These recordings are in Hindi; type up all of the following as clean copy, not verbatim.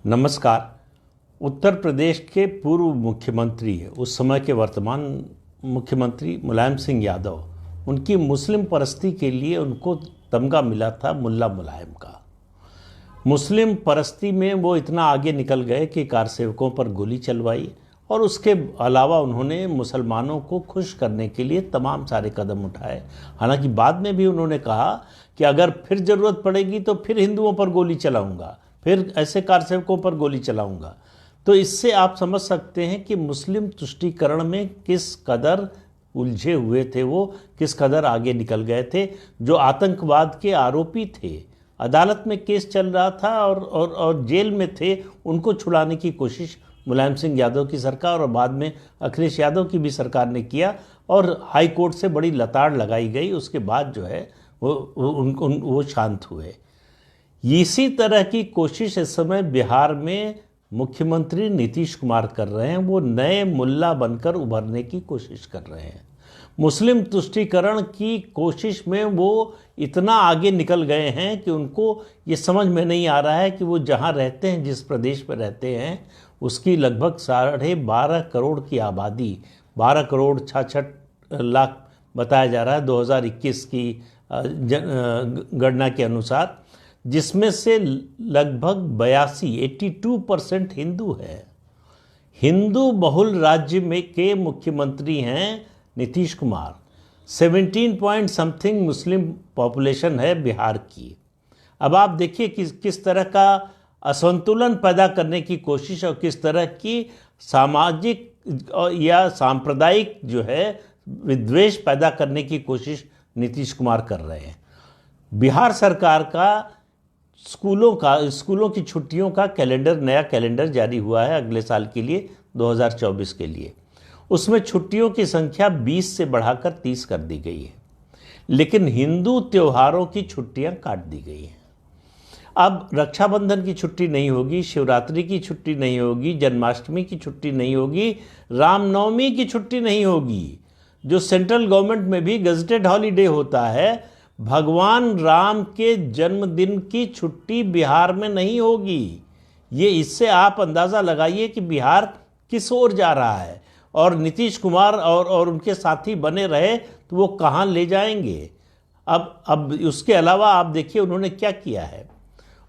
नमस्कार। उत्तर प्रदेश के पूर्व मुख्यमंत्री, उस समय के वर्तमान मुख्यमंत्री मुलायम सिंह यादव, उनकी मुस्लिम परस्ती के लिए उनको तमगा मिला था मुल्ला मुलायम का। मुस्लिम परस्ती में वो इतना आगे निकल गए कि कार सेवकों पर गोली चलवाई और उसके अलावा उन्होंने मुसलमानों को खुश करने के लिए तमाम सारे कदम उठाए। हालांकि बाद में भी उन्होंने कहा कि अगर फिर ज़रूरत पड़ेगी तो फिर हिंदुओं पर गोली चलाऊंगा, फिर ऐसे कार सेवकों पर गोली चलाऊंगा। तो इससे आप समझ सकते हैं कि मुस्लिम तुष्टीकरण में किस कदर उलझे हुए थे वो, किस कदर आगे निकल गए थे। जो आतंकवाद के आरोपी थे, अदालत में केस चल रहा था और जेल में थे, उनको छुड़ाने की कोशिश मुलायम सिंह यादव की सरकार और बाद में अखिलेश यादव की भी सरकार ने किया और हाई कोर्ट से बड़ी लताड़ लगाई गई। उसके बाद जो है वो शांत हुए। इसी तरह की कोशिश इस समय बिहार में मुख्यमंत्री नीतीश कुमार कर रहे हैं। वो नए मुल्ला बनकर उभरने की कोशिश कर रहे हैं। मुस्लिम तुष्टीकरण की कोशिश में वो इतना आगे निकल गए हैं कि उनको ये समझ में नहीं आ रहा है कि वो जहाँ रहते हैं, जिस प्रदेश में रहते हैं, उसकी लगभग 12.5 करोड़ की आबादी, 12 करोड़ 66 लाख बताया जा रहा है 2021 की गणना के अनुसार, जिसमें से लगभग 82% हिंदू है। हिंदू बहुल राज्य में के मुख्यमंत्री हैं Nitish Kumar. 17 point something Muslim population है बिहार की। अब आप देखिए किस तरह का असंतुलन पैदा करने की कोशिश और किस तरह की सामाजिक या सांप्रदायिक जो है विद्वेष पैदा करने की कोशिश नीतीश कुमार कर रहे हैं। बिहार सरकार का स्कूलों की छुट्टियों का नया कैलेंडर जारी हुआ है अगले साल के लिए, 2024 के लिए। उसमें छुट्टियों की संख्या 20 से बढ़ाकर 30 कर दी गई है, लेकिन हिंदू त्योहारों की छुट्टियां काट दी गई हैं। अब रक्षाबंधन की छुट्टी नहीं होगी, शिवरात्रि की छुट्टी नहीं होगी, जन्माष्टमी की छुट्टी नहीं होगी, रामनवमी की छुट्टी नहीं होगी, जो सेंट्रल गवर्नमेंट में भी गजटेड हॉलीडे होता है। भगवान राम के जन्मदिन की छुट्टी बिहार में नहीं होगी। ये इससे आप अंदाज़ा लगाइए कि बिहार किस ओर जा रहा है और नीतीश कुमार और उनके साथी बने रहे तो वो कहाँ ले जाएंगे। अब उसके अलावा आप देखिए उन्होंने क्या किया है।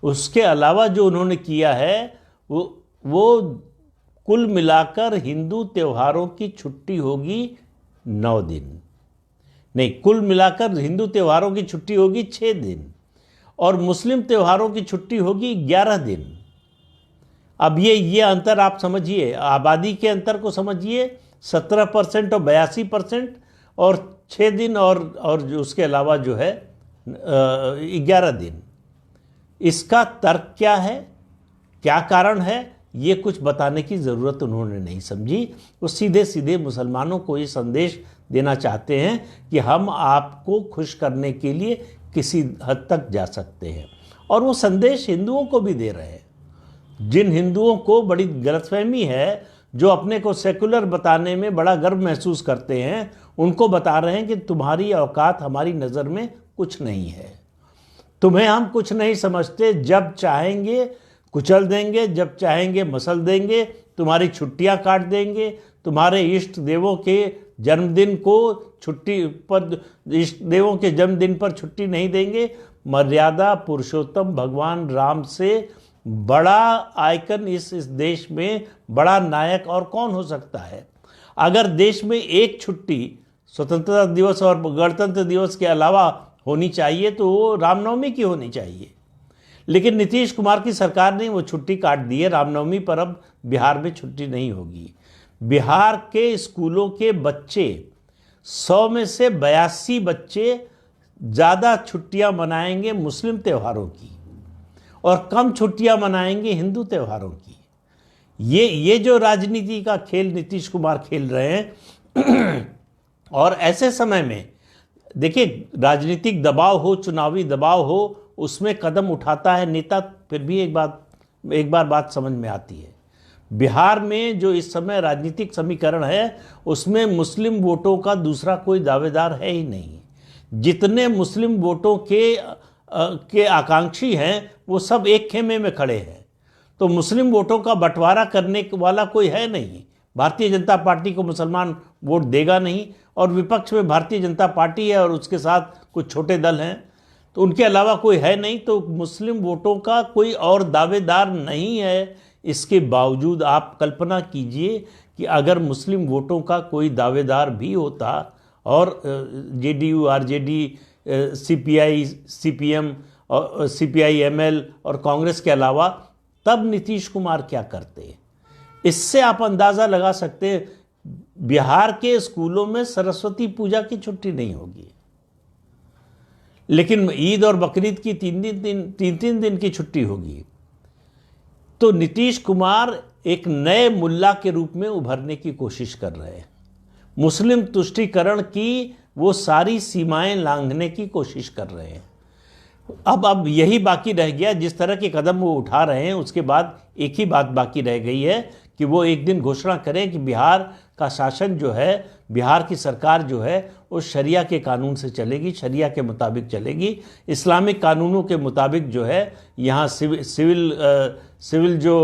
उसके अलावा जो उन्होंने किया है वो कुल मिलाकर हिंदू त्योहारों की छुट्टी होगी 9 दिन, नहीं, कुल मिलाकर हिंदू त्योहारों की छुट्टी होगी 6 दिन और मुस्लिम त्योहारों की छुट्टी होगी 11 दिन। अब ये अंतर आप समझिए, आबादी के अंतर को समझिए, 17% और 82% और 6 दिन और उसके अलावा जो है 11 दिन। इसका तर्क क्या है, क्या कारण है, ये कुछ बताने की ज़रूरत उन्होंने नहीं समझी। वो सीधे सीधे मुसलमानों को ये संदेश देना चाहते हैं कि हम आपको खुश करने के लिए किसी हद तक जा सकते हैं, और वो संदेश हिंदुओं को भी दे रहे हैं। जिन हिंदुओं को बड़ी गलतफहमी है, जो अपने को सेकुलर बताने में बड़ा गर्व महसूस करते हैं, उनको बता रहे हैं कि तुम्हारी औकात हमारी नज़र में कुछ नहीं है, तुम्हें हम कुछ नहीं समझते। जब चाहेंगे कुचल देंगे, जब चाहेंगे मसल देंगे, तुम्हारी छुट्टियां काट देंगे, तुम्हारे इष्ट देवों के जन्मदिन पर छुट्टी नहीं देंगे। मर्यादा पुरुषोत्तम भगवान राम से बड़ा आइकन इस देश में, बड़ा नायक और कौन हो सकता है। अगर देश में एक छुट्टी स्वतंत्रता दिवस और गणतंत्र दिवस के अलावा होनी चाहिए तो वो रामनवमी की होनी चाहिए, लेकिन नीतीश कुमार की सरकार ने वो छुट्टी काट दी है। रामनवमी पर अब बिहार में छुट्टी नहीं होगी। बिहार के स्कूलों के बच्चे 100 में से 82 बच्चे ज़्यादा छुट्टियां मनाएंगे मुस्लिम त्योहारों की और कम छुट्टियां मनाएंगे हिंदू त्योहारों की। ये जो राजनीति का खेल नीतीश कुमार खेल रहे हैं और ऐसे समय में देखिए, राजनीतिक दबाव हो, चुनावी दबाव हो, उसमें कदम उठाता है नेता, फिर भी एक बार बात समझ में आती है। बिहार में जो इस समय राजनीतिक समीकरण है, उसमें मुस्लिम वोटों का दूसरा कोई दावेदार है ही नहीं। जितने मुस्लिम वोटों के आकांक्षी हैं वो सब एक खेमे में खड़े हैं। तो मुस्लिम वोटों का बंटवारा करने वाला कोई है नहीं। भारतीय जनता पार्टी को मुसलमान वोट देगा नहीं, और विपक्ष में भारतीय जनता पार्टी है और उसके साथ कुछ छोटे दल हैं, तो उनके अलावा कोई है नहीं। तो मुस्लिम वोटों का कोई और दावेदार नहीं है। इसके बावजूद आप कल्पना कीजिए कि अगर मुस्लिम वोटों का कोई दावेदार भी होता और जेडीयू, आरजेडी, सीपीआई, सीपीएम और सीपीआई-एमएल और कांग्रेस के अलावा, तब नीतीश कुमार क्या करते। इससे आप अंदाज़ा लगा सकते हैं बिहार के स्कूलों में सरस्वती पूजा की छुट्टी नहीं होगी, लेकिन ईद और बकरीद की तीन दिन की छुट्टी होगी। तो नीतीश कुमार एक नए मुल्ला के रूप में उभरने की कोशिश कर रहे हैं। मुस्लिम तुष्टीकरण की वो सारी सीमाएं लांघने की कोशिश कर रहे हैं। अब यही बाकी रह गया, जिस तरह के कदम वो उठा रहे हैं उसके बाद एक ही बात बाकी रह गई है कि वो एक दिन घोषणा करें कि बिहार का शासन जो है, बिहार की सरकार जो है, वो शरिया के कानून से चलेगी, शरिया के मुताबिक चलेगी। इस्लामिक कानूनों के मुताबिक जो है यहाँ सिविल जो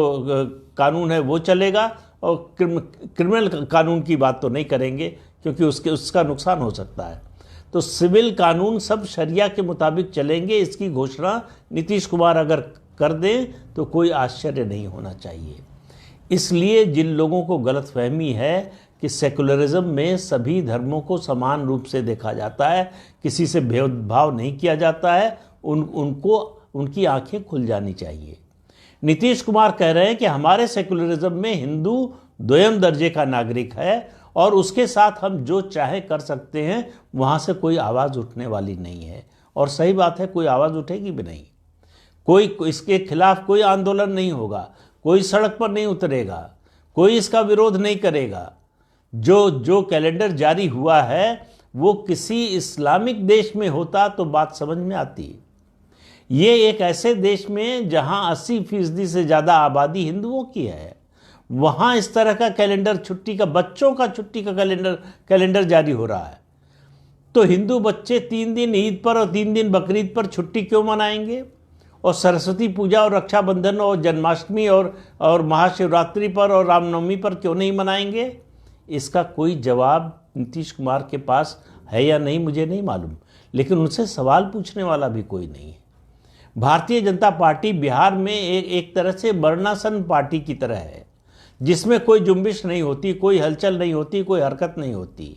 कानून है वो चलेगा, और क्रिमिनल कानून की बात तो नहीं करेंगे क्योंकि उसका नुकसान हो सकता है। तो सिविल कानून सब शरिया के मुताबिक चलेंगे, इसकी घोषणा नीतीश कुमार अगर कर दें तो कोई आश्चर्य नहीं होना चाहिए। इसलिए जिन लोगों को गलतफहमी है कि सेकुलरिज्म में सभी धर्मों को समान रूप से देखा जाता है, किसी से भेदभाव नहीं किया जाता है, उनको उनकी आंखें खुल जानी चाहिए। नीतीश कुमार कह रहे हैं कि हमारे सेकुलरिज्म में हिंदू द्वितीय दर्जे का नागरिक है और उसके साथ हम जो चाहे कर सकते हैं, वहाँ से कोई आवाज़ उठने वाली नहीं है। और सही बात है, कोई आवाज़ उठेगी भी नहीं, कोई इसके खिलाफ कोई आंदोलन नहीं होगा, कोई सड़क पर नहीं उतरेगा, कोई इसका विरोध नहीं करेगा। जो कैलेंडर जारी हुआ है वो किसी इस्लामिक देश में होता तो बात समझ में आती। ये एक ऐसे देश में जहां 80% से ज़्यादा आबादी हिंदुओं की है, वहां इस तरह का कैलेंडर, छुट्टी का, बच्चों का छुट्टी का कैलेंडर जारी हो रहा है। तो हिंदू बच्चे 3 दिन ईद पर और 3 दिन बकरीद पर छुट्टी क्यों मनाएंगे, और सरस्वती पूजा और रक्षाबंधन और जन्माष्टमी और महाशिवरात्रि पर और रामनवमी पर क्यों नहीं मनाएंगे? इसका कोई जवाब नीतीश कुमार के पास है या नहीं मुझे नहीं मालूम, लेकिन उनसे सवाल पूछने वाला भी कोई नहीं है। भारतीय जनता पार्टी बिहार में एक तरह से वर्णासन पार्टी की तरह है, जिसमें कोई जुम्बिश नहीं होती, कोई हलचल नहीं होती, कोई हरकत नहीं होती।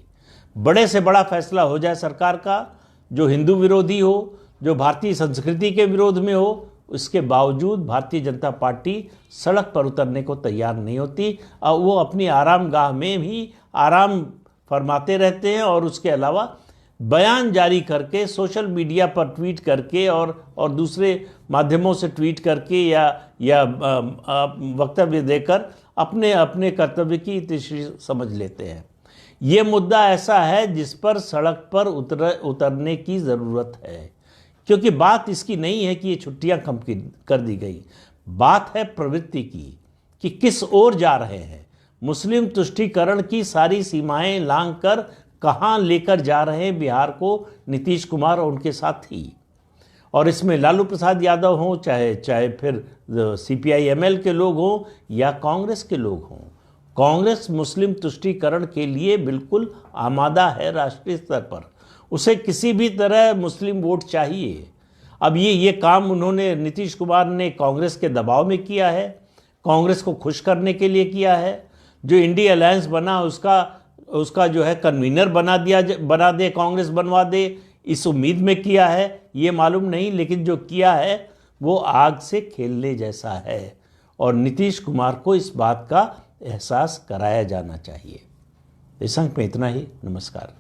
बड़े से बड़ा फैसला हो जाए सरकार का, जो हिंदू विरोधी हो, जो भारतीय संस्कृति के विरोध में हो, उसके बावजूद भारतीय जनता पार्टी सड़क पर उतरने को तैयार नहीं होती, और वो अपनी आराम गाह में भी आराम फरमाते रहते हैं, और उसके अलावा बयान जारी करके, सोशल मीडिया पर ट्वीट करके और दूसरे माध्यमों से ट्वीट करके या वक्तव्य देकर अपने कर्तव्य की तीसरी समझ लेते हैं। ये मुद्दा ऐसा है जिस पर सड़क पर उतरने की ज़रूरत है, क्योंकि बात इसकी नहीं है कि ये छुट्टियां कम कर दी गई, बात है प्रवृत्ति की कि किस ओर जा रहे हैं। मुस्लिम तुष्टीकरण की सारी सीमाएं लांघकर कहां लेकर जा रहे हैं बिहार को नीतीश कुमार और उनके साथी। और इसमें लालू प्रसाद यादव हों, चाहे फिर सीपीआई-एमएल के लोग हों या कांग्रेस के लोग हों, कांग्रेस मुस्लिम तुष्टीकरण के लिए बिल्कुल आमादा है। राष्ट्रीय स्तर पर उसे किसी भी तरह मुस्लिम वोट चाहिए। अब ये काम उन्होंने, नीतीश कुमार ने कांग्रेस के दबाव में किया है, कांग्रेस को खुश करने के लिए किया है। जो इंडिया अलायंस बना उसका जो है कन्वीनर बना दे, कांग्रेस बनवा दे, इस उम्मीद में किया है, ये मालूम नहीं, लेकिन जो किया है वो आग से खेलने जैसा है, और नीतीश कुमार को इस बात का एहसास कराया जाना चाहिए। इस अंक में इतना ही। नमस्कार।